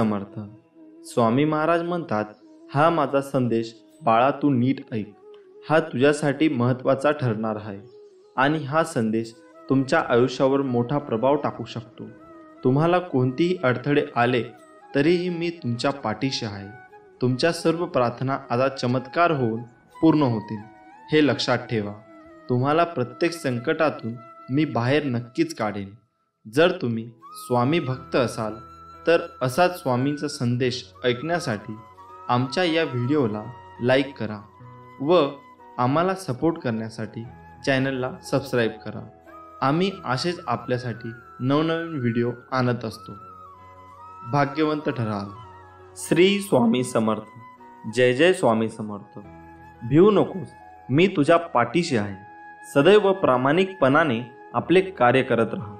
समर्थ. स्वामी महाराज म्हणतात, हा माझा संदेश बाळा तू नीट ऐक. हा तुझ्यासाठी महत्त्वाचा ठरणार आहे आणि हा संदेश तुमच्या आयुष्यावर मोठा प्रभाव टाकू शकतो. तुम्हाला कोणतेही अडथळे आले तरीही मी तुमच्या पाठीशी आहे. तुमच्या सर्व प्रार्थना आता चमत्कार होऊन पूर्ण होतील, हे लक्षात ठेवा. तुम्हाला प्रत्येक संकटातून मी बाहेर नक्कीच काढेन. जर तुम्ही स्वामी भक्त असाल तर असाच स्वामींचा संदेश ऐकण्यासाठी आमच्या या व्हिडिओला लाईक करा व आम्हाला सपोर्ट करण्यासाठी चॅनलला सबस्क्राईब करा. आम्ही असेच आपल्यासाठी नवनवीन व्हिडिओ आणत असतो. भाग्यवंत ठराल. श्री स्वामी समर्थ. जय जय स्वामी समर्थ. भिवू नकोस, मी तुझ्या पाठीशी आहे. सदैव प्रामाणिकपणाने आपले कार्य करत राहा.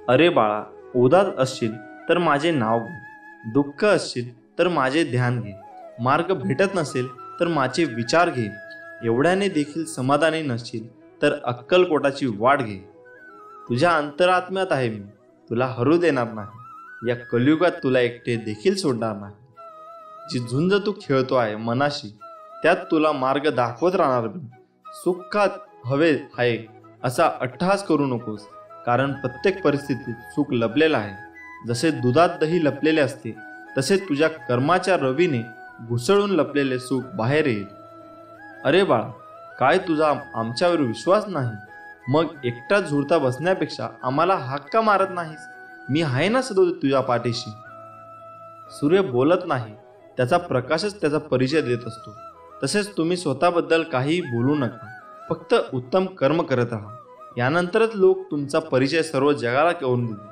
अरे बाळा, उदास असशील तर माझे नाव घे. दुःख असशील तर माझे ध्यान घे. मार्ग भेटत नसेल तर माझे विचार घे. एवढ्याने देखील समाधानी नसशील तर अक्कलकोटाची वाट घे. तुझ्या अंतरात्म्यात आहे मी, तुला हरू देणार नाही. या कलियुगात तुला एकटे देखील सोडणार नाही. जी झुंज तू खेळतो आहे मनाशी, त्यात तुला मार्ग दाखवत राहणार मी. सुखात हवे आहे असा अट्टहास करू नकोस, कारण प्रत्येक परिस्थितीत सुख लपलेलं आहे. जसे दुधात दही लपलेले असते तसे तुझ्या कर्माच्या रवीने घुसळून लपलेले सुख बाहेर येईल. अरे बाळा, काय तुझा आमच्यावर विश्वास नाही? मग एकटा झुरता बसण्यापेक्षा आम्हाला हाक्का मारत नाहीस? मी आहे ना सदैव तुझ्या पाठीशी. सूर्य बोलत नाही, त्याचा प्रकाशच त्याचा परिचय देत असतो. तसेच तुम्ही स्वतःबद्दल काहीही बोलू नका, फक्त उत्तम कर्म करत राहा. यानंतरच लोक तुमचा परिचय सर्व जगाला करून देतील.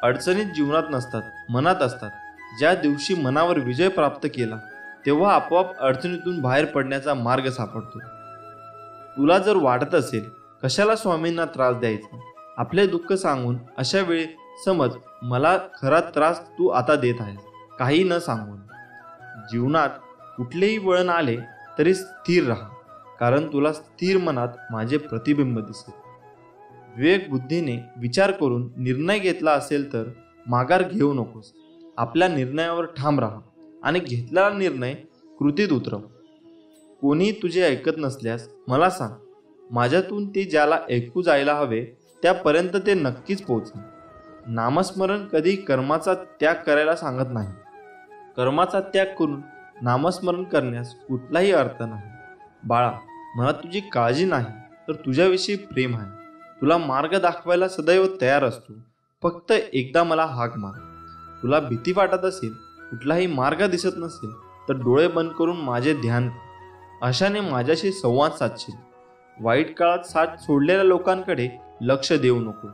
अडचणीत जीवनात नसतात, मनात असतात. ज्या दिवशी मनावर विजय प्राप्त केला तेव्हा आपोआप अडचणीतून बाहेर पडण्याचा मार्ग सापडतो. तुला जर वाटत असेल कशाला स्वामींना त्रास द्यायचा, आपले दुःख सांगून, अशा वेळी समज मला खरा त्रास तू आता देत आहेस, काही न सांगून. जीवनात कुठलेही वळण आले तरी स्थिर राहा, कारण तुला स्थिर मनात माझे प्रतिबिंब दिसेल. विवेक बुद्धीने विचार करून निर्णय घेतला असेल तर माघार घेऊ नकोस. आपल्या निर्णयावर ठाम राहा आणि घेतलेला निर्णय कृतीत उतरव. कोणी तुझे ऐकत नसल्यास मला सांग. माझ्यातून ते ज्याला ऐकू जायला हवे त्यापर्यंत ते नक्कीच पोहोचेल. नामस्मरण कधी कर्माचा त्याग करायला सांगत नाही. कर्माचा त्याग करून नामस्मरण करण्यास कुठलाही अर्थ नाही. बाळा, मला तुझी काळजी नाही तर तुझ्याविषयी प्रेम आहे. तुला मार्ग दाखवायला सदैव तयार असतो. फक्त एकदा मला हाक मार. तुला भीती वाटत असेल, कुठलाही मार्ग दिसत नसेल तर डोळे बंद करून माझे ध्यान कर. अशाने माझ्याशी संवाद साधशील. वाईट काळात साथ सोडलेल्या लोकांकडे लक्ष देऊ नको,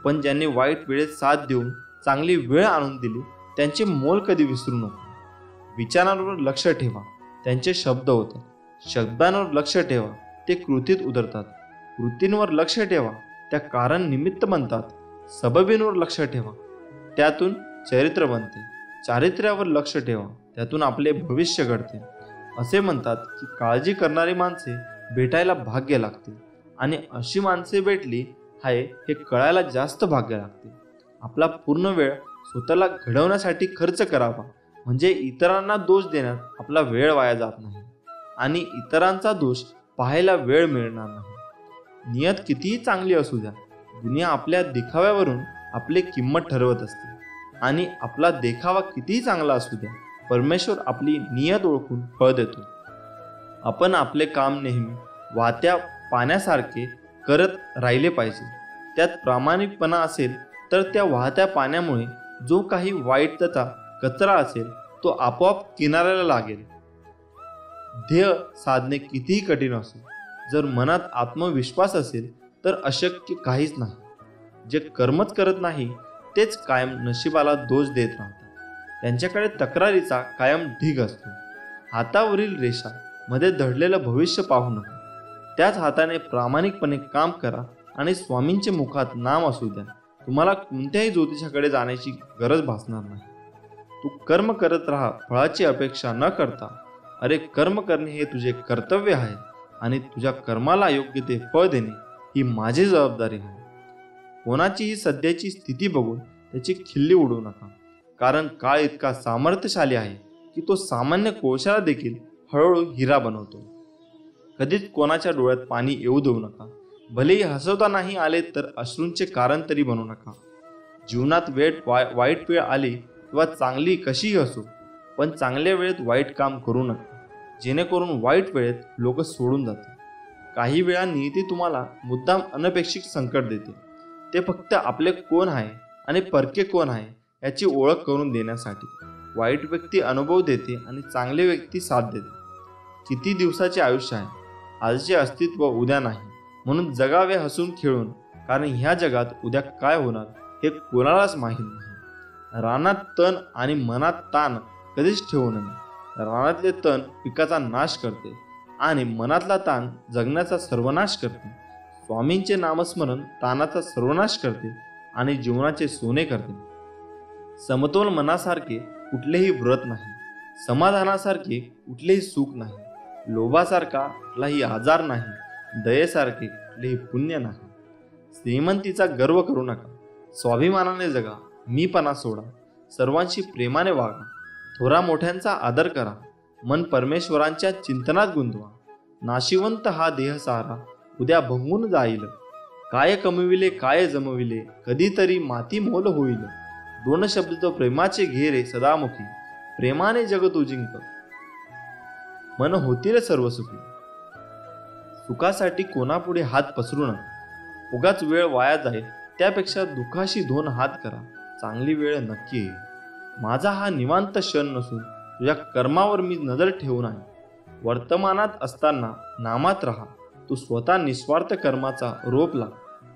पण ज्यांनी वाईट वेळेत साथ देऊन चांगली वेळ आणून दिली त्यांचे मोल कधी विसरू नको. विचारांवर लक्ष ठेवा, त्यांचे शब्द होतात. शब्दांवर लक्ष ठेवा, ते कृतीत उतरतात. कृतींवर लक्ष ठेवा, त्या कारण निमित्त बनतात. सबबींवर लक्ष ठेवा, त्यातून चरित्र बनते. चारित्र्यावर लक्ष ठेवा, त्यातून आपले भविष्य घडते. असे म्हणतात की काळजी करणारी माणसे भेटायला भाग्य लागते आणि अशी माणसे भेटली आहे हे कळायला जास्त भाग्य लागते. आपला पूर्ण वेळ स्वतःला घडवण्यासाठी खर्च करावा, म्हणजे इतरांना दोष देण्यात आपला वेळ वाया जात नाही आणि इतरांचा दोष पाहायला वेळ मिळणार नाही. नियत कितीही चांगली असू द्या, दुनिया आपल्या देखाव्यावरून आपली किंमत ठरवत असते. आणि आपला देखावा कितीही चांगला असू द्या, परमेश्वर आपली नियत ओळखून फळ देतो. आपण आपले काम नेहमी वाहत्या पाण्यासारखे करत राहिले पाहिजे. त्यात प्रामाणिकपणा असेल तर त्या वाहत्या पाण्यामुळे जो काही वाईटचा कचरा असेल तो आपोआप किनाऱ्याला लागेल. ध्येय साधणे कितीही कठीण असो, जर मनात आत्मविश्वास असेल तर अशक्य काहीच नाही. जे कर्मच करत नाही तेच कायम नशिबाला दोष देत राहतात. त्यांच्याकडे तक्रारीचा कायम ढीग असतो. हातावरील रेषा मध्ये दडलेलं भविष्य पाहू नका. त्याच हाताने प्रामाणिकपणे काम करा आणि स्वामींचे मुखात नाम असू द्या. तुम्हाला कोणत्याही ज्योतिषाकडे जाण्याची गरज भासणार नाही. तू कर्म करत राहा, फळाची अपेक्षा न करता. अरे, कर्म करणे हे तुझे कर्तव्य आहे आणि तुझ्या कर्माला योग्य ते फळ देणे ही माझी जबाबदारी आहे. कोणाचीही सध्याची स्थिती बघून त्याची खिल्ली उडवू नका, कारण काळ इतका सामर्थ्यशाली आहे की तो सामान्य कोळशाला देखील हळूहळू हिरा बनवतो. कधीच कोणाच्या डोळ्यात पाणी येऊ देऊ नका. भलेही हसवता नाही आले तर अश्रूंचे कारण तरी बनू नका. जीवनात वाईट वेळ आली किंवा चांगली कशीही असो, पण चांगल्या वेळेत वाईट काम करू नका, जेणेकरून वाईट वेळेत लोक सोडून जातील. काही वेळा नियती तुम्हाला मुद्दाम अनपेक्षित संकट देते, ते फक्त आपले कोण आहे आणि परके कोण आहे याची ओळख करून देण्यासाठी. वाईट व्यक्ती अनुभव देते आणि चांगली व्यक्ती साथ देते. किती दिवसाचे आयुष्य आहे, आजचे अस्तित्व उद्या नाही, म्हणून जगावे हसून खेळून, कारण ह्या जगात उद्या काय होणार हे कोणालाच माहीत नाही. रानात तण आणि मनात ताण कधीच ठेवू नये. रानातले तण पिकाचा नाश करते आणि मनातला ताण जगण्याचा सर्वनाश करते. स्वामींचे नामस्मरण ताणाचा सर्वनाश करते आणि जीवनाचे सोने करते. समतोल मनासारखे कुठलेही व्रत नाही, समाधानासारखे कुठलेही सुख नाही, लोभासारखा कुठलाही आजार नाही, दयेसारखे कुठलेही पुण्य नाही. श्रीमंतीचा गर्व करू नका, स्वाभिमानाने जगा, मीपणा सोडा, सर्वांशी प्रेमाने वागा, थोरा मोठ्यांचा आदर करा, मन परमेश्वरांच्या चिंतनात गुंतवा. नाशिवंत हा देह सारा उद्या भंगून जाईल. काय कमविले काय जमविले, कधीतरी माती मोल होईल. दोन शब्द प्रेमाचे घेरे सदामुखी, प्रेमाने जग तू जिंक, मन होतील सर्व सुखी. सुखासाठी कोणापुढे हात पसरू नका. उगाच वेळ वाया जाईल त्यापेक्षा दुःखाशी दोन हात करा, चांगली वेळ नक्की येईल. माझा हा निवांत क्षण नसून तुझ्या कर्मावर मी नजर ठेवून आहे. वर्तमानात असताना नामात राहा. तू स्वतः निस्वार्थ कर्माचा रोप लाग.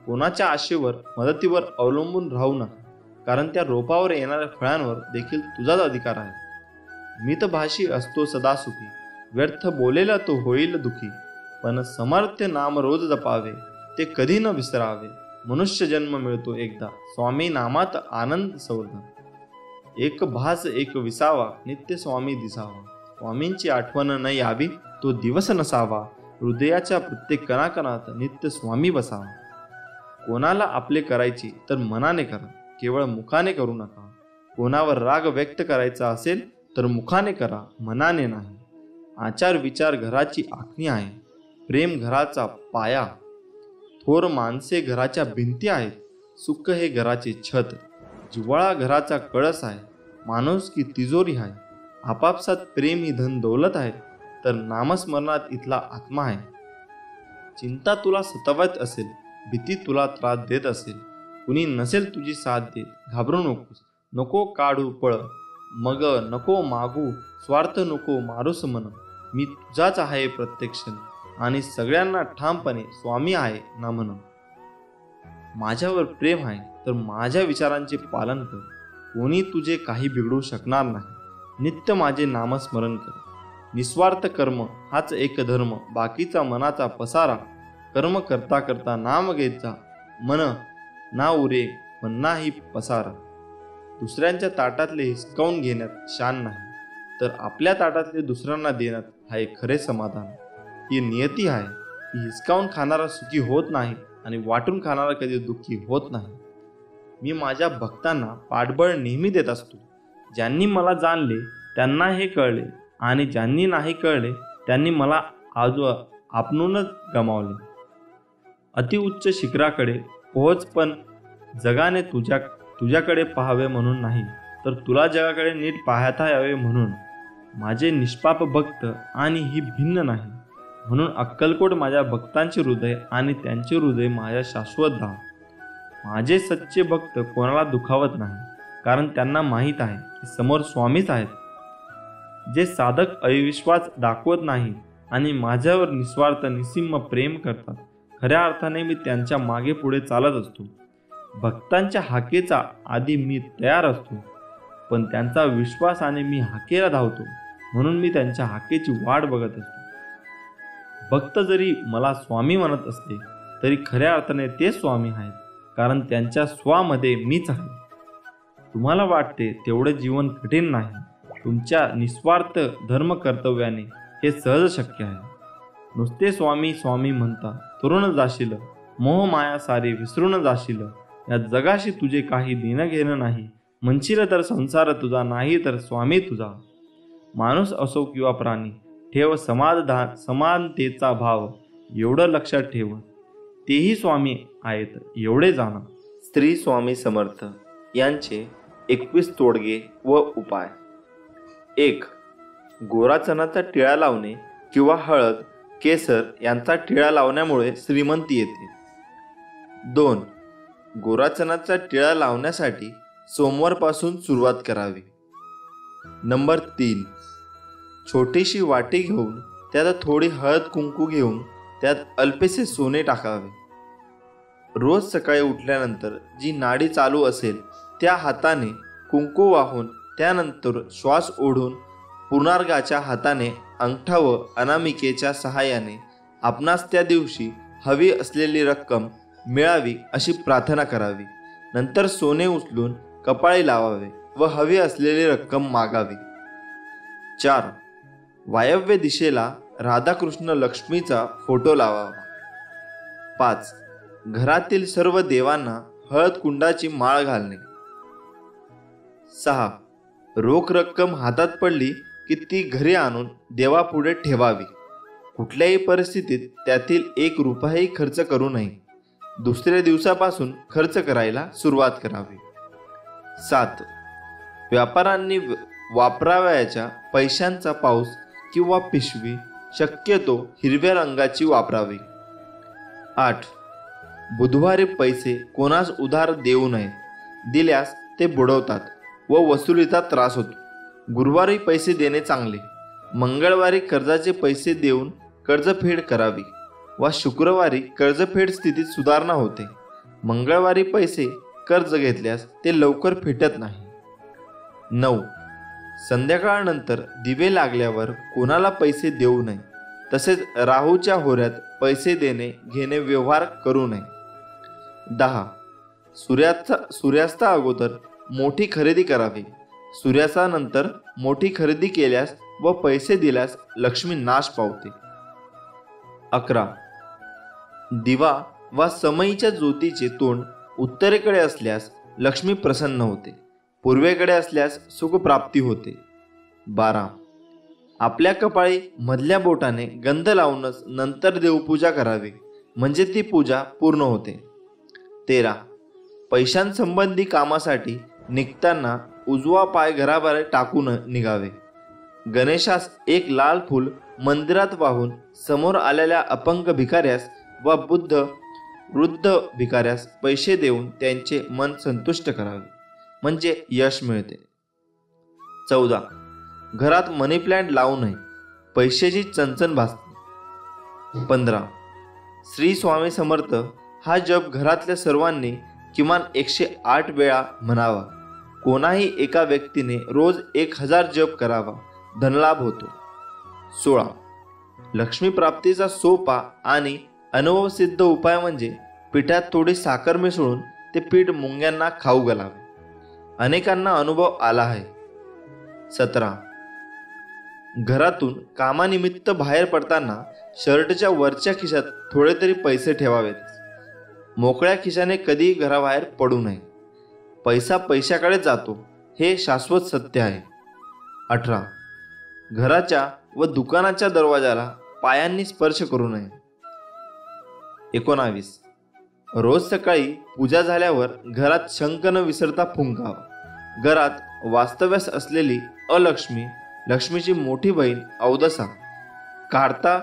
कोणाच्या आशेवर मदतीवर अवलंबून राहू नका, कारण त्या रोपावर येणाऱ्या फळांवर देखील तुझाच अधिकार आहे. मितभाषी असतो सदा सुखी, व्यर्थ बोलेला तो होईल दुखी. पण समर्थ नाम रोज जपावे, ते कधी न विसरावे. मनुष्य जन्म मिळतो एकदा, स्वामी नामात आनंद सौदा. एक भास एक विसावा, नित्य स्वामी दिसावा. स्वामींची आठवण न यावी तो दिवस नसावा. हृदयाच्या प्रत्येक कणाकणात नित्य स्वामी बसावा. कोणाला आपले करायची तर मनाने करा, केवळ मुखाने करू नका. कोणावर राग व्यक्त करायचा असेल तर मुखाने करा, मनाने नाही. आचार विचार घराची आखणी आहे, प्रेम घराचा पाया. थोर माणसे घराच्या भिंती आहेत, सुख हे घराचे छत. जिव्हाळा घराचा कळस आहे, माणूस की तिजोरी आहे. आपापसात प्रेम ही धन दौलत आहे, तर नामस्मरणात इथला आत्मा आहे. चिंता तुला सतावत असेल, भीती तुला त्रास देत असेल, कुणी नसेल तुझी साथ देत, घाबरू नकोस. नको काढू पळ, मग नको मागू स्वार्थ, नको मारूस मन. मी तुझाच आहे प्रत्यक्ष आणि सगळ्यांना ठामपणे स्वामी आहे ना म्हण. माझ्यावर प्रेम आहे तर माझ्या विचारांचे पालन कर. कोणी तुझे काही बिघडू शकणार नाही. नित्य माझे नामस्मरण कर. निस्वार्थ कर्म हाच एक धर्म, बाकीचा मनाचा पसारा. कर्म करता करता नाम घेत जा, मन ना उरे मन्नाही पसारा. दुसऱ्यांच्या ताटातले हिसकावून घेण्यात शान नाही, तर आपल्या ताटातले दुसऱ्यांना देण्यात आहे खरे समाधान. ही नियती आहे की हिसकावून खाणारा सुखी होत नाही आणि वाटून खाणारा कधी दुःखी होत नाही. मी माझ्या भक्तांना पाठबळ नेहमी देत असतो. ज्यांनी मला जाणले त्यांना हे कळले, आणि ज्यांनी नाही कळले त्यांनी मला आपणूनच गमावले. अतिउच्च शिखराकडे पोहोच, पण जगाने तुझ्याकडे पाहावे म्हणून नाही, तर तुला जगाकडे नीट पाहता यावे म्हणून. माझे निष्पाप भक्त आणि ही भिन्न नाही, म्हणून अक्कलकोट माझ्या भक्तांचे हृदय आणि त्यांचे हृदय माझ्या शाश्वत धाम. माझे सच्चे भक्त कोणाला दुखावत नाही, कारण त्यांना माहीत आहे की समोर स्वामीच आहेत. जे साधक अविश्वास दाखवत नाही आणि माझ्यावर निस्वार्थ निस्सीम प्रेम करतात, खऱ्या अर्थाने मी त्यांच्या मागे पुढे चालत असतो. भक्तांच्या हाकेचा आधी मी तयार असतो, पण त्यांचा विश्वासाने मी हाकेला धावतो, म्हणून मी त्यांच्या हाकेची वाट बघत असतो. भक्त जरी मला स्वामी म्हणत असले तरी खऱ्या अर्थाने ते स्वामी आहेत, कारण त्यांच्या स्वामध्ये मीच आहे. तुम्हाला वाटते तेवढे जीवन कठीण नाही. तुमच्या निस्वार्थ धर्म कर्तव्याने हे सहज शक्य आहे. नुसते स्वामी स्वामी म्हणता तरुण जाशील, मोह माया सारे विसरून जाशील. या जगाशी तुझे काही देणं घेणं नाही, म्हणशील तर संसार तुझा, नाही तर स्वामी तुझा. माणूस असो किंवा प्राणी, ठेव समानतेचा भाव. एवढं लक्षात ठेव, तेही स्वामी आहेत एवढे जाणा. श्री स्वामी समर्थ यांचे 21 तोडगे व उपाय. 1. गोरा चणाचा टिळा लावणे किंवा हळद, केसर यांचा टिळा लावण्यामुळे श्रीमंती येते. 2. गोरा चणाचा टिळा लावण्यासाठी सोमवारपासून सुरुवात करावी. नंबर 3. छोटीशी वाटी घेऊन त्यात थोडी हळद कुंकू घेऊन त्यात अल्पेसे सोने टाकावे. रोज सकाळी उठल्यानंतर जी नाडी चालू असेल त्या हाताने कुंकू वाहून, त्यानंतर श्वास ओढून पुनर्गाच्या हाताने अंगठा व अनामिकेच्या सहाय्याने आपणास त्या दिवशी हवी असलेली रक्कम मिळावी अशी प्रार्थना करावी. नंतर सोने उचलून कपाळी लावावे व हवी असलेली रक्कम मागावी. 4. वायव्य दिशेला राधाकृष्ण लक्ष्मीचा फोटो लावावा. 5. घरातील सर्व देवांना हळद कुंडाची माळ घालणे. 6. रोख रक्कम हातात पडली की ती घरी आणून देवापुढे ठेवावी. कुठल्याही परिस्थितीत त्यातील 1 रुपयाही खर्च करू नये. दुसऱ्या दिवसापासून खर्च करायला सुरुवात करावी. 7. व्यापाऱ्यांनी वापरावयाच्या पैशांचा पाऊस किंवा पिशवी शक्यतो हिरव्या रंगाची वापरावी. 8. बुधवारी पैसे कोणास उधार देऊ नये. दिल्यास ते बुडवतात व वसुलीचा त्रास होतो. गुरुवारी पैसे देणे चांगले. मंगळवारी कर्जाचे पैसे देऊन कर्जफेड करावी व शुक्रवारी कर्जफेड स्थितीत सुधारणा होते. मंगळवारी पैसे कर्ज घेतल्यास ते लवकर फेटत नाही. 9. संध्याकाळनंतर दिवे लागल्यावर कोणाला पैसे देऊ नये. तसेच राहूच्या होऱ्यात पैसे देणे घेणे व्यवहार करू नये. 10. सूर्यास्ता अगोदर मोठी खरेदी करावी. सूर्यास्तानंतर मोठी खरेदी केल्यास व पैसे दिल्यास लक्ष्मी नाश पावते. 11. दिवा वा समईच्या ज्योतीचे तोंड उत्तरेकडे असल्यास लक्ष्मी प्रसन्न होते. पूर्वेकडे असल्यास सुखप्राप्ती होते. 12. आपल्या कपाळी मधल्या बोटाने गंध लावूनच नंतर देवपूजा करावी, म्हणजे ती पूजा पूर्ण होते. 13. पैशांसंबंधी कामासाठी निघताना उजवा पाय घराबाहेर टाकून निघावे. गणेशास 1 लाल फूल मंदिरात वाहून समोर आलेल्या अपंग भिकाऱ्यास व वृद्ध भिकाऱ्यास पैसे देऊन त्यांचे मन संतुष्ट करावे, म्हणजे यश मिळते. 14. घरात मनी प्लांट लावू नये, पैशाची चणचण भासते. 15. श्री स्वामी समर्थ हा जप घरातल्या सर्वांनी किमान 108 वेळा म्हणावा. कोणाही एका व्यक्तीने रोज 1000 जप करावा, धनलाभ होतो. 16. लक्ष्मी प्राप्तीचा सोपा आणि अनुभवसिद्ध उपाय म्हणजे पिठात थोडी साखर मिसळून ते पीठ मुंग्यांना खाऊ घालावे. अनेकांना अनुभव आला आहे. 17. घरातून कामानिमित्त बाहेर पडताना शर्टच्या वरच्या खिशात थोडे तरी पैसे ठेवावेत. मोकळ्या खिशाने कधी घराबाहेर पडू नये. पैसा पैशाकडे जातो हे शाश्वत सत्य आहे. 18. घराच्या व दुकानाच्या दरवाजाला पायांनी स्पर्श करू नये. 19. रोज सकाळी पूजा झाल्यावर घरात शंख न विसरता फुंकावा. घरात वास्तव्यास असलेली अलक्ष्मी, लक्ष्मीची मोठी बहीण अवदसा काढता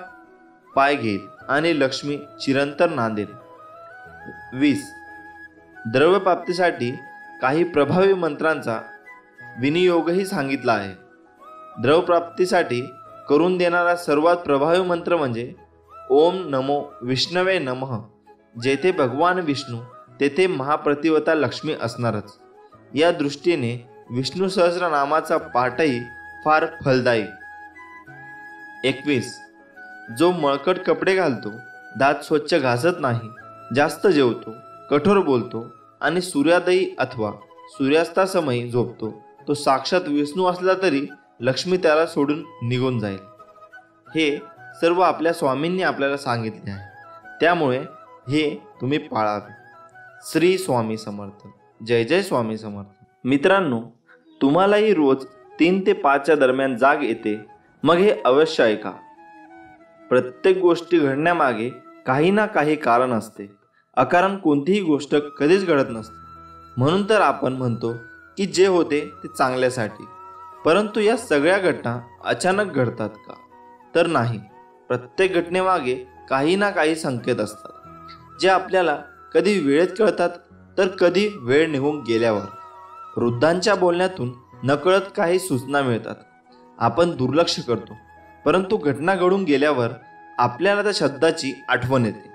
पाय घेईल आणि लक्ष्मी चिरंतर नांदेल. 20. द्रव्यप्राप्तीसाठी काही प्रभावी मंत्रांचा विनियोगही सांगितला आहे. द्रव्यप्राप्तीसाठी करून देणारा सर्वात प्रभावी मंत्र म्हणजे ओम नमो विष्णवे नमः. जेथे भगवान विष्णू तेथे महाप्रतिवता लक्ष्मी असणारच. या दृष्टीने विष्णू सहस्रनामाचा पाठही फार फलदायी. 21. जो मळकट कपडे घालतो, दात स्वच्छ घासत नाही, जास्त जेवतो, कठोर बोलतो आणि सूर्योदयी अथवा सूर्यास्तासमयी झोपतो, तो साक्षात विष्णू असला तरी लक्ष्मी त्याला सोडून निघून जाईल. हे सर्व आपल्या स्वामींनी आपल्याला सांगितले आहे, त्यामुळे हे तुम्ही पाळावे. श्री स्वामी समर्थ. जय जय स्वामी समर्थ. मित्रांनो, तुम्हालाही रोज 3 ते 5च्या दरम्यान जाग येते, मग हे अवश्य ऐका. प्रत्येक गोष्टी घडण्यामागे काही ना काही कारण असते. अकारण कोणतीही गोष्ट कधीच घडत नसते. म्हणून तर आपण म्हणतो की जे होते ते चांगल्यासाठी. परंतु या सगळ्या घटना अचानक घडतात का? तर नाही. प्रत्येक घटनेमागे काही ना काही संकेत असतात, जे आपल्याला कधी वेळेत कळतात तर कधी वेळ निघून गेल्यावर. वृद्धांच्या बोलण्यातून नकळत काही सूचना मिळतात. आपण दुर्लक्ष करतो, परंतु घटना घडून गेल्यावर आपल्याला त्या शब्दाची आठवण येते.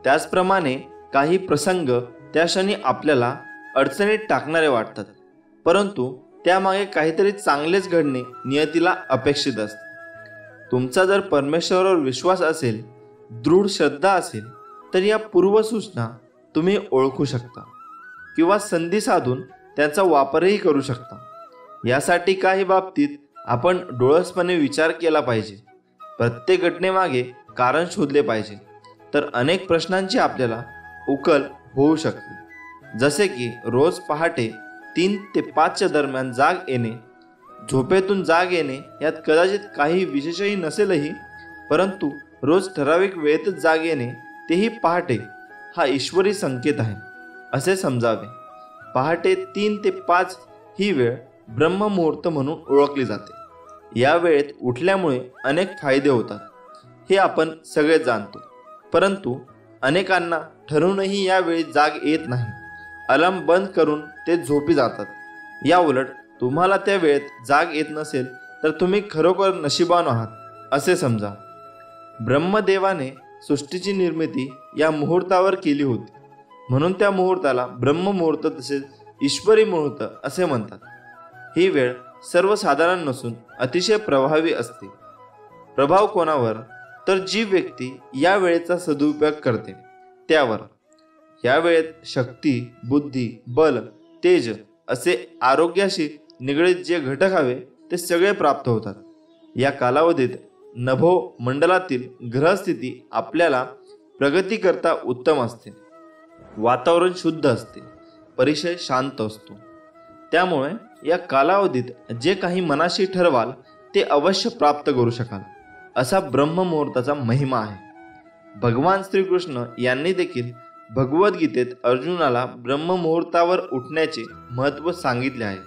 त्याचप्रमाणे काही प्रसंग त्या क्षणी आपल्याला अडचणीत टाकणारे वाटतात, परंतु त्यामागे काहीतरी चांगलेच घडणे नियतीला अपेक्षित असते. तुमचा जर परमेश्वरावर विश्वास असेल, दृढ श्रद्धा असेल, तर या पूर्वसूचना तुम्ही ओळखू शकता किंवा संधी साधून त्यांचा वापरही करू शकता. यासाठी काही बाबतीत आपण डोळसपणे विचार केला पाहिजे. प्रत्येक घटनेमागे कारण शोधले पाहिजे, तर अनेक प्रश्नांची आपल्याला उकल होऊ शकते. जसे की रोज पहाटे 3 ते 5च्या दरम्यान जाग येणे, झोपेतून जाग येणे यात कदाचित काही विशेषही नसेलही, परंतु रोज ठराविक वेळेतच जाग येणे, तेही पहाटे, हा ईश्वरी संकेत आहे असे समजावे. पहाटे 3 ते 5 ही वेळ ब्रह्ममुहूर्त म्हणून ओळखली जाते. या वेळेत उठल्यामुळे अनेक फायदे होतात, हे आपण सगळे जाणतो. परंतु अनेकांना ठरूनही या वेळी जाग येत नाही. अलार्म बंद करून ते झोपी जातात. या उलट तुम्हाला त्या वेळेत जाग येत नसेल तर तुम्ही खरोखर नशिबान आहात असे समजा. ब्रह्मदेवाने सृष्टीची निर्मिती या मुहूर्तावर केली होती, म्हणून त्या मुहूर्ताला ब्रह्ममुहूर्त तसेच ईश्वरी मुहूर्त असे म्हणतात. ही वेळ सर्वसाधारण नसून अतिशय प्रभावी असते. प्रभाव कोणावर? तर जी व्यक्ती या वेळेचा सदुपयोग करते त्यावर. या वेळेत शक्ती, बुद्धी, बल, तेज असे आरोग्याशी निगडीत जे घटक हवे ते सगळे प्राप्त होतात. या कालावधीत नभो मंडलातील ग्रहस्थिती आपल्याला प्रगती करता उत्तम असते. वातावरण शुद्ध असते, परिसर शांत असतो. त्यामुळे या कालावधीत जे काही मनाशी ठरवाल ते अवश्य प्राप्त करू शकाल, असा ब्रह्ममुहूर्ताचा महिमा आहे. भगवान श्रीकृष्ण यांनी देखील भगवद्गीतेत अर्जुनाला ब्रह्ममुहूर्तावर उठण्याचे महत्त्व सांगितले आहे.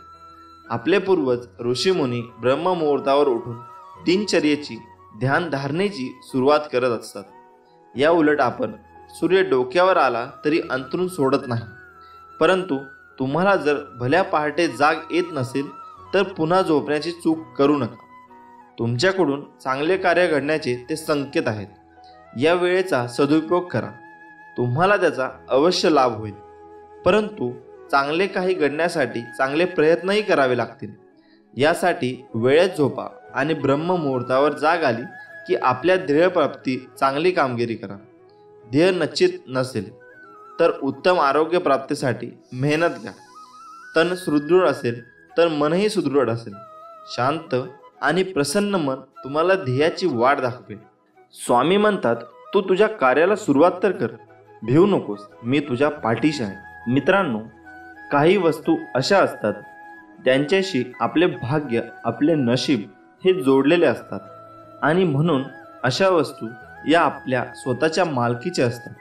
आपले पूर्वज ऋषीमुनी ब्रह्ममुहूर्तावर उठून दिनचर्येची, ध्यानधारणेची सुरुवात करत असतात. या उलट आपण सूर्य डोक्यावर आला तरी अंथरूण सोडत नाही. परंतु तुम्हाला जर भल्या पहाटे जाग येत नसेल तर पुन्हा झोपण्याची चूक करू नका. तुमच्याकडून चांगले कार्य घडण्याचे ते संकेत आहेत. या वेळेचा सदुपयोग करा, तुम्हाला त्याचा अवश्य लाभ होईल. परंतु चांगले काही घडण्यासाठी चांगले प्रयत्नही करावे लागतील. यासाठी वेळेत झोपा आणि ब्रह्ममुहूर्तावर जाग आली की आपल्या ध्येयप्राप्ती चांगली कामगिरी करा. ध्येय निश्चित नसेल तर उत्तम आरोग्य प्राप्तीसाठी मेहनत घ्या. तन सुदृढ असेल तर मनही सुदृढ असेल. शांत आणि प्रसन्न मन तुम्हाला ध्येयाची वाट दाखवेल. स्वामी म्हणतात, तू तुझ्या कार्याला सुरुवात तर कर, भिवू नकोस, मी तुझ्या पाठीशी आहे. मित्रांनो, काही वस्तू अशा असतात त्यांच्याशी आपले भाग्य, आपले नशीब हे जोडलेले असतात आणि म्हणून अशा वस्तू या आपल्या स्वतःच्या मालकीच्या असतात.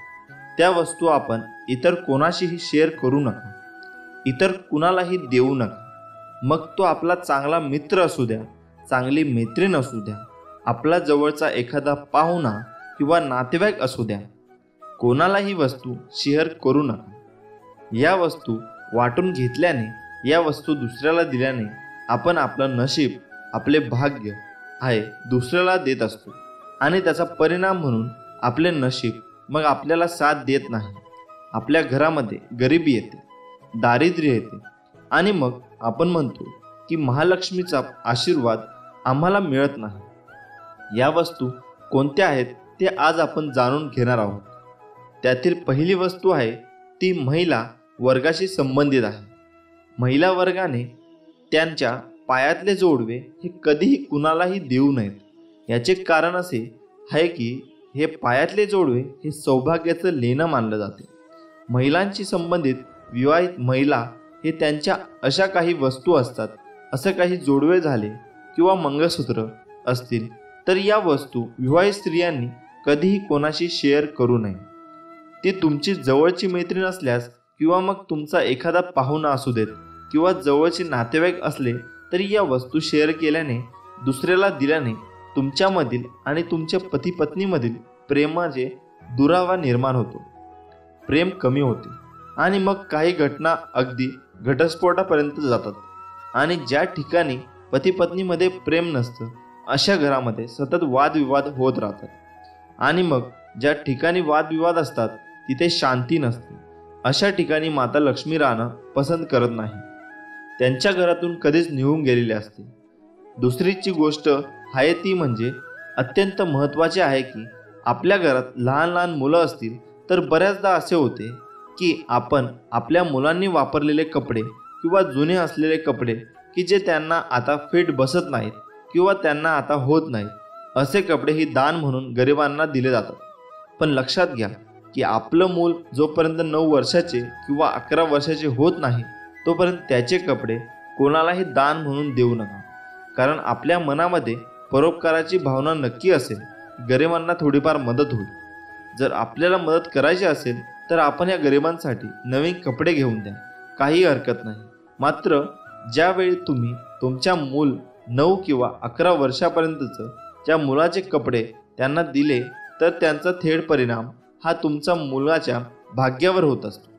त्या वस्तू आपण इतर कोणाशीही शेअर करू नका, इतर कुणालाही देऊ नका. मग तो आपला चांगला मित्र असू द्या, चांगली मैत्रीण असू द्या, आपला जवळचा एखादा पाहुणा किंवा नातेवाईक असू द्या. कोणालाही वस्तू शेअर करू नका. या वस्तू वाटून घेतल्याने, या वस्तू दुसऱ्याला दिल्याने आपण आपलं नशीब, आपले भाग्य आहे दुसऱ्याला देत असतो आणि त्याचा परिणाम म्हणून आपले नशीब मग आपल्याला साथ देत नाही. आपल्या घरामध्ये गरिबी येते, दारिद्र्य येते आणि मग आपण म्हणतो की महालक्ष्मीचा आशीर्वाद आम्हाला मिळत नाही. या वस्तू कोणत्या आहेत ते आज आपण जाणून घेणार आहोत. त्यातील पहिली वस्तू आहे ती महिला वर्गाशी संबंधित आहे. महिला वर्गाने त्यांच्या पायातले जोडवे हे कधीही कुणालाही देऊ नयेत. याचे कारण असे आहे की हे पायातले जोडवे हे सौभाग्याचं लेणं मानलं जाते. महिलांशी संबंधित विवाहित महिला हे त्यांच्या अशा काही वस्तू असतात, असं काही जोडवे झाले किंवा मंगळसूत्र असतील तर या वस्तू विवाहित स्त्रियांनी कधीही कोणाशी शेअर करू नये. ती तुमची जवळची मैत्रीण असल्यास किंवा मग तुमचा एखादा पाहुणा असू देत किंवा जवळचे नातेवाईक असले तरी या वस्तू शेअर केल्याने, दुसऱ्याला दिल्याने तुमच्यामधील आणि तुमच्या पती पत्नीमधील प्रेमाचे दुरावा निर्माण होतो, प्रेम कमी होते आणि मग काही घटना अगदी घटस्फोटापर्यंत जातात. आणि ज्या ठिकाणी पती पत्नीमध्ये प्रेम नसतं अशा घरामध्ये सतत वादविवाद होत राहतात. आणि मग ज्या ठिकाणी वादविवाद असतात तिथे शांती नसते. अशा ठिकाणी माता लक्ष्मी राहणं पसंत करत नाही, त्यांच्या घरातून कधीच निघून गेलेली असते. दुसरीची गोष्ट आहे ती म्हणजे अत्यंत महत्त्वाचे आहे की आपल्या घरात लहान लहान मुलं असतील तर बऱ्याचदा असे होते की आपण आपल्या मुलांनी वापरलेले कपडे किंवा जुने असलेले कपडे की जे त्यांना आता फिट बसत नाहीत किंवा त्यांना आता होत नाहीत, असे कपडे ही दान म्हणून गरिबांना दिले जातात. पण लक्षात घ्या की आपलं मूल जोपर्यंत 9 वर्षाचे किंवा 11 वर्षाचे होत नाही तोपर्यंत त्याचे कपडे कोणालाही दान म्हणून देऊ नका. कारण आपल्या मनामध्ये परोपकाराची भावना नक्की असेल, गरिबांना थोडीफार मदत होईल. जर आपल्याला मदत करायची असेल तर आपण या गरिबांसाठी नवीन कपडे घेऊन द्या, काही हरकत नाही. मात्र ज्यावेळी तुम्ही तुमच्या मूल 9 किंवा 11 वर्षापर्यंतचं ज्या मुलाचे कपडे त्यांना दिले तर त्यांचा थेट परिणाम हा तुमच्या मुलाच्या भाग्यावर होत असतो,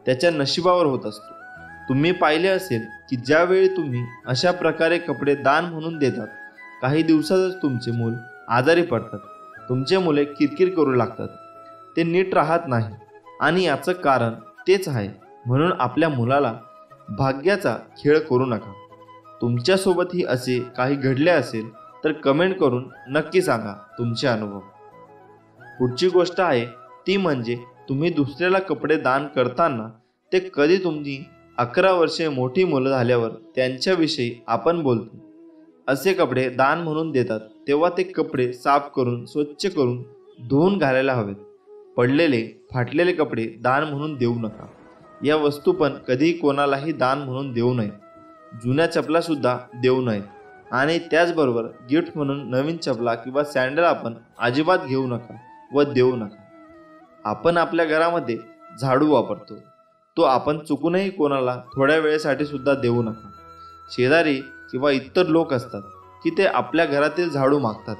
त्याच्या नशिबावर होत असतो. तुम्ही पाहिले असेल की ज्यावेळी तुम्ही अशा प्रकारे कपडे दान म्हणून देतात, काही दिवसातच तुमचे मूल आजारी पडतात, तुमचे मुले किरकिर करू लागतात, ते नीट राहत नाही. आणि याचं कारण तेच आहे. म्हणून आपल्या मुलाला भाग्याचा खेळ करू नका. तुमच्यासोबतही असे काही घडले असेल तर कमेंट करून नक्की सांगा तुमचे अनुभव. पुढची गोष्ट आहे ती म्हणजे तुम्ही दुसऱ्याला कपडे दान करताना ते कधी तुम्ही 11 वर्षे मोठी मुलं झाल्यावर त्यांच्याविषयी आपण बोलतो असे कपडे दान म्हणून देतात तेव्हा ते कपडे साफ करून स्वच्छ करून धुवून घालायला हवेत. पडलेले फाटलेले कपडे दान म्हणून देऊ नका. या वस्तू पण कधीही कोणालाही दान म्हणून देऊ नयेत. जुन्या चपलासुद्धा देऊ नयेत. आणि त्याचबरोबर गिफ्ट म्हणून नवीन चपला किंवा सँडल आपण अजिबात घेऊ नका व देऊ नका. आपण आपल्या घरामध्ये झाडू वापरतो, तो आपण चुकूनही कोणाला थोड्या वेळेसाठी सुद्धा देऊ नका. शेजारी किंवा इतर लोक असतात की ते आपल्या घरातील झाडू मागतात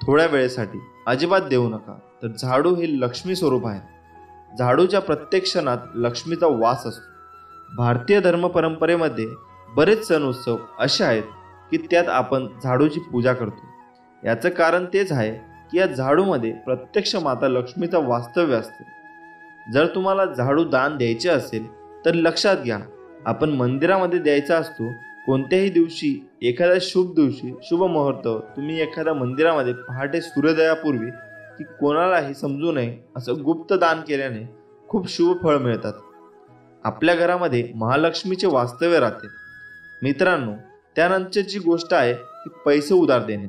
थोड्या वेळेसाठी, अजिबात देऊ नका. तर झाडू हे लक्ष्मी स्वरूप आहे. झाडूच्या प्रत्येक क्षणात लक्ष्मीचा वास असतो. भारतीय धर्म परंपरेमध्ये बरेच सण उत्सव असे आहेत की त्यात आपण झाडूची पूजा करतो. याचं कारण तेच आहे की या झाडूमध्ये प्रत्यक्ष माता लक्ष्मीचा वास्तव्य असते. जर तुम्हाला झाडू दान द्यायचे असेल तर लक्षात घ्या, आपण मंदिरामध्ये द्यायचा असतो. कोणत्याही दिवशी, एखाद्या शुभ दिवशी, शुभ मुहूर्त तुम्ही एखाद्या मंदिरामध्ये पहाटे सूर्योदयापूर्वी की कोणालाही समजू नये असं गुप्त दान केल्याने खूप शुभ फळ मिळतात. आपल्या घरामध्ये महालक्ष्मीचे वास्तव्य राहते. मित्रांनो, त्यानंतरची गोष्ट आहे की पैसे उधार देणे.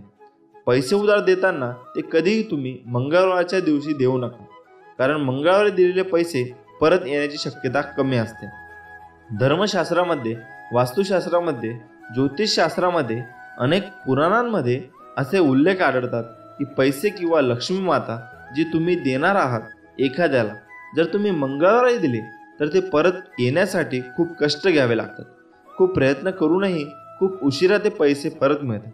पैसे उधार देताना ते कधीही तुम्ही मंगळवारच्या दिवशी देऊ नका, कारण मंगळवारी दिलेले पैसे परत येण्याची शक्यता कमी असते. धर्मशास्त्रामध्ये, वास्तुशास्त्रामध्ये, ज्योतिषशास्त्रामध्ये, अनेक पुराणांमध्ये असे उल्लेख आढळतात की पैसे किंवा लक्ष्मी माता जी तुम्ही देणार आहात एखाद्याला, जर तुम्ही मंगळवारी दिले तर ते परत येण्यासाठी खूप कष्ट घ्यावे लागतात. खूप प्रयत्न करूनही खूप उशिरा ते पैसे परत मिळतात.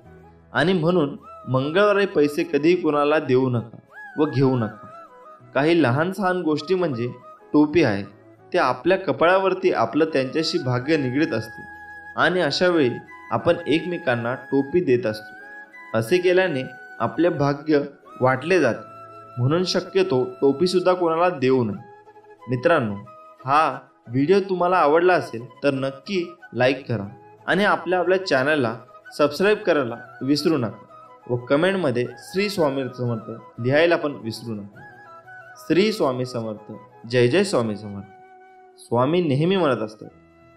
आणि म्हणून मंगळवारी पैसे कधीही कोणाला देऊ नका व घेऊ नका. काही लहान सहान गोष्टी म्हणजे टोपी आहे, ते आपल्या कपाळावरती आपलं त्यांच्याशी भाग्य निगडीत असते आणि अशा वेळी आपण एकमेकांना टोपी देत असतो. असे केल्याने आपले भाग्य वाटले जाते. म्हणून शक्यतो टोपीसुद्धा कोणाला देऊ नये. मित्रांनो, हा व्हिडिओ तुम्हाला आवडला असेल तर नक्की लाईक करा आणि आपल्या चॅनलला सबस्क्राईब करायला विसरू नका व कमेंटमध्ये श्री स्वामी समर्थ लिहायला पण विसरू नका. श्री स्वामी समर्थ, जय जय स्वामी समर्थ. स्वामी नेहमी म्हणत असतात,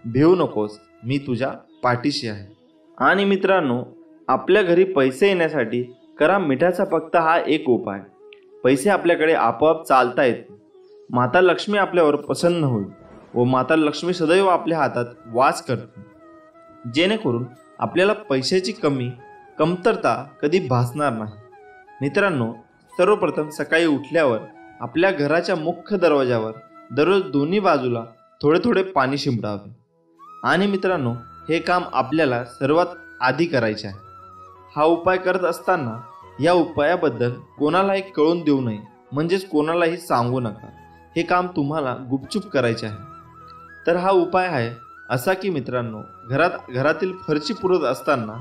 भिवू नकोस, मी तुझ्या पाठीशी आहे. आणि मित्रांनो, आपल्या घरी पैसे येण्यासाठी करा मिठाचा फक्त हा एक उपाय. पैसे आपल्याकडे आपोआप चालता येतील. माता लक्ष्मी आपल्यावर प्रसन्न होईल व माता लक्ष्मी सदैव आपल्या हातात वास करते, जेणेकरून आपल्याला पैशाची कमतरता कधी भासणार नाही. मित्रांनो, सर्वप्रथम सकाळी उठल्यावर आपल्या घराच्या मुख्य दरवाजावर दररोज दोन्ही बाजूला थोडे थोडे पाणी शिंपडावे. आणि मित्रांनो, हे काम आपल्याला सर्वात आधी करायचे आहे. हा उपाय करत असताना या उपायाबद्दल कोणालाही कळून देऊ नये, म्हणजेच कोणालाही सांगू नका. हे काम तुम्हाला गुपचूप करायचे आहे. तर हा उपाय आहे असा की मित्रांनो, घरातील फरशी पुरत असताना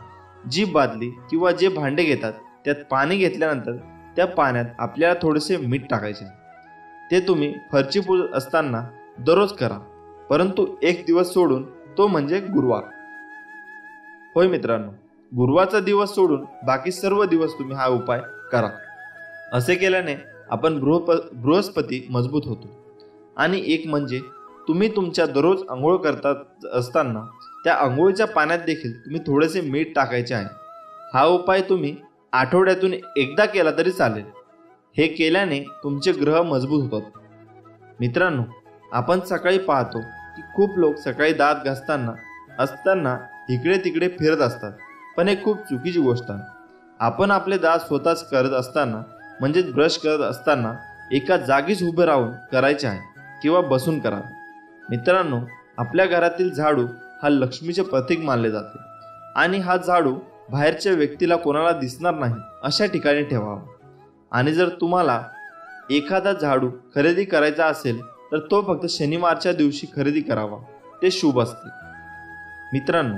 जी बादली किंवा जे भांडे घेतात त्यात पाणी घेतल्यानंतर त्या पाण्यात आपल्याला थोडेसे मीठ टाकायचे. ते तुम्ही फरशी पुरत असताना दररोज करा, परंतु एक दिवस सोडून, तो म्हणजे गुरुवार. होय मित्रांनो, गुरुवारचा दिवस सोडून बाकी सर्व दिवस तुम्ही हा उपाय करा. असे केल्याने आपण बृहस्पती मजबूत होतो. आणि एक म्हणजे तुम्ही तुमच्या दररोज आंघोळ करत असताना त्या आंघोळीच्या पाण्यात देखील तुम्ही थोडेसे मीठ टाकायचे आहे. हा उपाय तुम्ही आठवड्यातून एकदा केला तरी चालेल. हे केल्याने तुमचे ग्रह मजबूत होतात. मित्रांनो, आपण सकाळी पाहतो की खूप लोक सकाळी दात घासताना इकडे तिकडे फिरत असतात, पण हे खूप चुकीची गोष्ट आहे. आपण आपले दात स्वतःच करत असताना, म्हणजेच ब्रश करत असताना एका जागीच उभे राहून करायचे आहे किंवा बसून करावे. मित्रांनो, आपल्या घरातील झाडू हा लक्ष्मीचे प्रतीक मानले जाते आणि हा झाडू बाहेरच्या व्यक्तीला कोणाला दिसणार नाही अशा ठिकाणी ठेवावा. आणि जर तुम्हाला एखादा झाडू खरेदी करायचा असेल तर तो फक्त शनिवारच्या दिवशी खरेदी करावा, ते शुभ असते. मित्रांनो,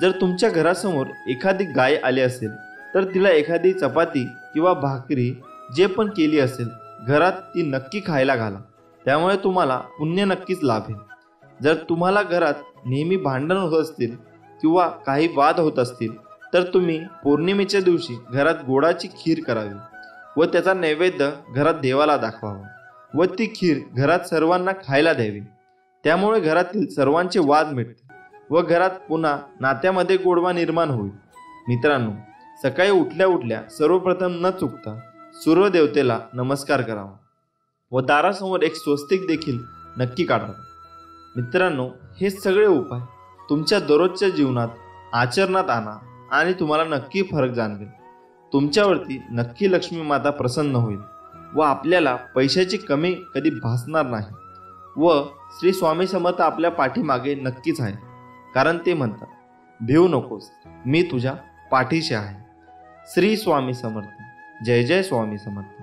जर तुमच्या घरासमोर एखादी गाय आली असेल तर तिला एखादी चपाती किंवा भाकरी जे पण केली असेल घरात ती नक्की खायला घाला. त्यामुळे तुम्हाला पुण्य नक्कीच लाभेल. जर तुम्हाला घरात नेहमी भांडण होत असतील किंवा काही वाद होत असतील तर तुम्ही पौर्णिमेच्या दिवशी घरात गोडाची खीर करावी व त्याचा नैवेद्य घरात देवाला दाखवावा व ती खीर घरात सर्वांना खायला द्यावी. त्यामुळे घरातील सर्वांचे वाद मिटतील व घरात पुन्हा नात्यामध्ये गोडवा निर्माण होईल. मित्रांनो, सकाळी उठल्या उठल्या सर्वप्रथम न चुकता सूर्यदेवतेला नमस्कार करावा व दारासमोर एक स्वस्तिक देखील नक्की काढावे. मित्रांनो, हे सगळे उपाय तुमच्या दररोजच्या जीवनात आचरणात आणा आणि तुम्हाला नक्की फरक जाणवेल. तुमच्यावरती नक्की लक्ष्मी माता प्रसन्न होईल व आपल्याला पैशाची कमी कधी भासणार नाही. व श्री स्वामी समर्थ आपल्या पाठीमागे नक्कीच आहे, कारण ते म्हणतात, भिवू नकोस, मी तुझ्या पाठीशी आहे. श्री स्वामी समर्थ. जय जय स्वामी समर्थ.